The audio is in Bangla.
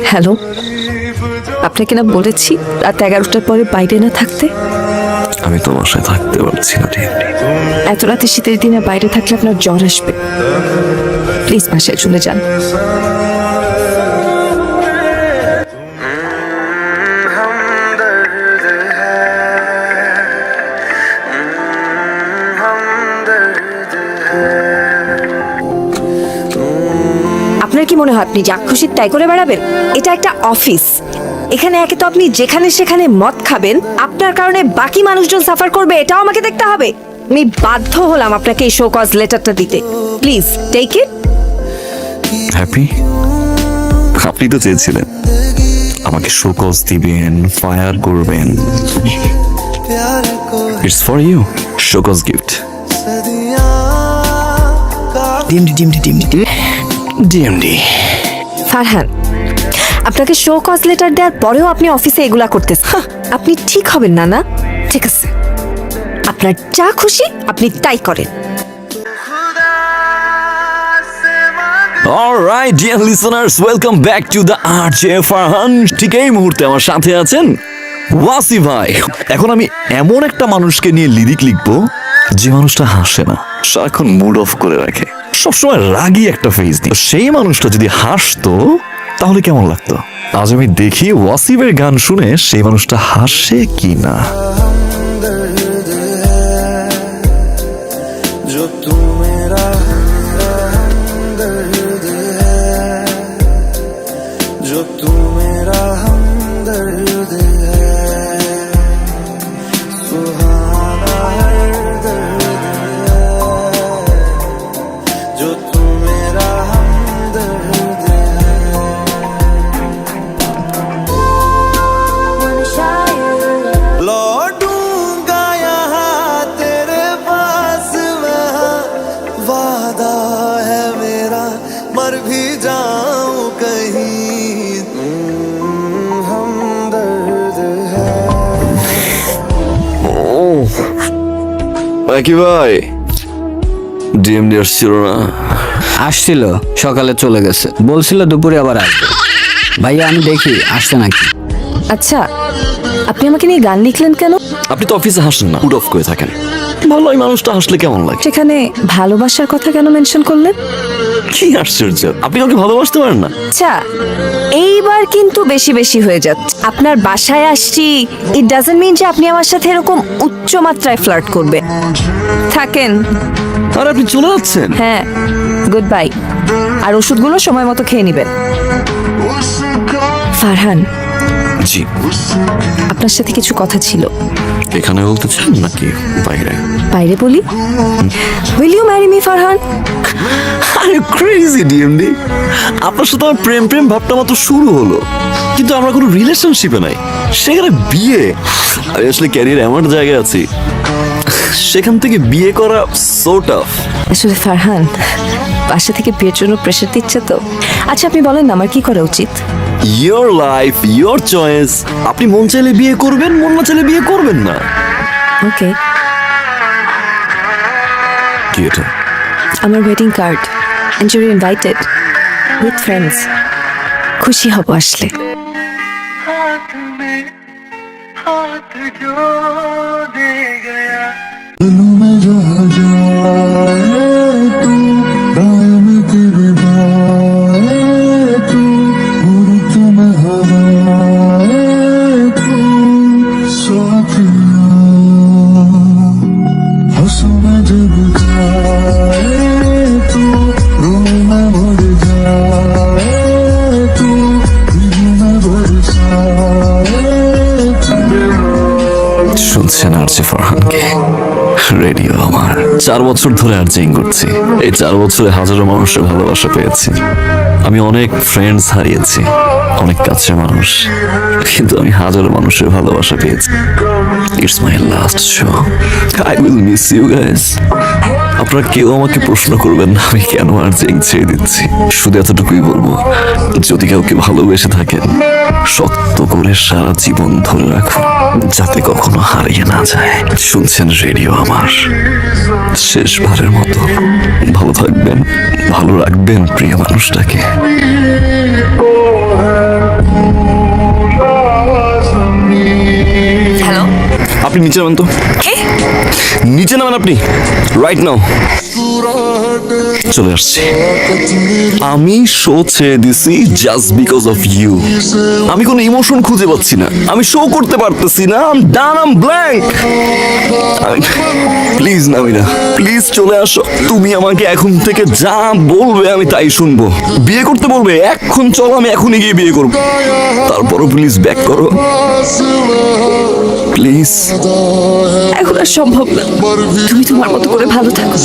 হ্যালো, আপনাকে না বলেছি রাত 11টার পরে বাইরে না থাকতে? আমি তো বাসায় থাকতে পারছি না। এত রাতে শীতের দিনে বাইরে থাকলে আপনার জ্বর আসবে। প্লিজ বাসায় চলে যান। আপনার কি মনে হয় আপনি যা খুশি তাই করে বেড়াবেন? এটা একটা অফিস। এখানে একে তো আপনি যেখানে সেখানে মদ খাবেন, আপনার কারণে বাকি মানুষজন সাফার করবে, এটাও আমাকে দেখতে হবে। আমি বাধ্য হলাম আপনাকে এই শো কজ লেটারটা দিতে। Please take it. হ্যাপি? আপনি তো চেয়েছিলেন আমাকে শো কজ দিবেন, ফায়ার করবেন। It's for you, show cause gift. DMD Farhan, আপনাকে শো কজ লেটার দেওয়ার পরেও আপনি অফিসে এগুলা করতেছেন। আপনি ঠিক হবেন না। না ঠিক আছে, আপনার যা খুশি আপনি তাই করেন। Alright deer listeners, welcome back to the RJ Farhan. ঠিক এই মুহূর্তে আমার সাথে আছেন ওয়াসি ভাই। এখন আমি এমন একটা মানুষকে নিয়ে লিরিক লিখবো যে মানুষটা হাসে না, সারাক্ষণ মুড অফ করে রাখে, সবসময় রাগী একটা ফেস দিয়ে। সেই মানুষটা যদি হাসতো তাহলে কেমন লাগতো? আজ আমি দেখি ওয়াসিফের গান শুনে সেই মানুষটা হাসে কি না। কি ভাই, ডিএমডি আসছিল না? আসছিল, সকালে চলে গেছে, বলছিল দুপুরে আবার আসবে। ভাইয়া আমি দেখি আসছে নাকি। আচ্ছা, আপনি আমাকে নিয়ে গান লিখলেন কেন? আপনি তো অফিসে হাসেন না, মুড অফ করে থাকেন। ভালো, এই মানুষটা হাসলে কেমন লাগে? সেখানে ভালোবাসার কথা কেন মেনশন করলেন? কি আশ্চর্য, আপনি কাউকে ভালোবাসতে পারেন না? আচ্ছা, এইবার কিন্তু বেশি বেশি হয়ে যাচ্ছে। আপনার বাসায় আসছি, ইট ডাজন্ট মিন যে আপনি আমার সাথে এরকম উচ্চ মাত্রায় ফ্লার্ট করবেন। থাকেন। আর আপনি চলে যাচ্ছেন? হ্যাঁ, গুড বাই। আর ওষুধগুলো সময় মতো খেয়ে নেবেন। ফারহান, জি, আপনার সাথে কিছু কথা ছিল। এখানে বলতে চান নাকি বাইরে? বাইরে বলি। Will you marry me Farhan? আরে ক্রেজি ডিএমডি, আপনার সাথে আমার প্রেম প্রেম ভাবটা মাত্র শুরু হলো, কিন্তু আমরা কোনো রিলেশনশিপে নাই। সেখানে বিয়ে, আমি আসলে ক্যারিয়ার এমন জায়গায় আছি, সেখান থেকে বিয়ে করা সো টাফ। আসলে ফারহান, বাসা থেকে বিয়ের জন্য প্রেশার দিচ্ছে তো। আচ্ছা আপনি বলেন না আমার কি করা উচিত? Your life, your choice. আপনি মন চাইলে বিয়ে করবেন, মন না চাইলে বিয়ে করবেন না। ওকে, কি এটা? আমার wedding card, and you invited with friends. খুশি হব আসলে। শুনছেন RJ ফারহানকে? রেডিও আমার 4 বছর ধরে আরজিং করছি। এই 4 বছরে হাজারো মানুষের ভালোবাসা পেয়েছি। আমি অনেক ফ্রেন্ডস হারিয়েছি, অনেক কাছের মানুষ, কিন্তু আমি হাজারো মানুষের ভালোবাসা পেয়েছি। It's my last show, I will miss you guys. আপনারা কেউ আমাকে প্রশ্ন করবেন না আমি কেন আরজিং ছেড়ে দিচ্ছি। শুধু এতটুকুই বলবো, যদি কাউকে ভালোবেসে থাকেন শক্ত করে সারা জীবন ধরে রাখুন, যাতে কখনো হারিয়ে না যায়। শুনছেন রেডিও আমার, শেষবারের মতো ভালো থাকবেন, ভালো রাখবেন প্রিয় মানুষটাকে। আপনি নিচে নামেন তো, নিচে নামেন আপনি, রাইট নাও। চলে আসছি। আমি শো ছেড়ে দিছি জাস্ট বিকজ অফ ইউ। আমি কোনো ইমোশন খুঁজে পাচ্ছি না, আমি শো করতে পারতেছি না, আম ডান, আম ব্ল্যাঙ্ক। প্লিজ নামিরা, প্লিজ চলে আসো। তুমি আমাকে এখন থেকে যা বলবে আমি তাই শুনবো। বিয়ে করতে বলবে, এখন চলো, আমি এখনই গিয়ে বিয়ে করবো। তারপরও প্লিজ ব্যাক করো, প্লিজ। এখন আর সম্ভব না। তুমি তোমার মতো করে ভালো থাকো।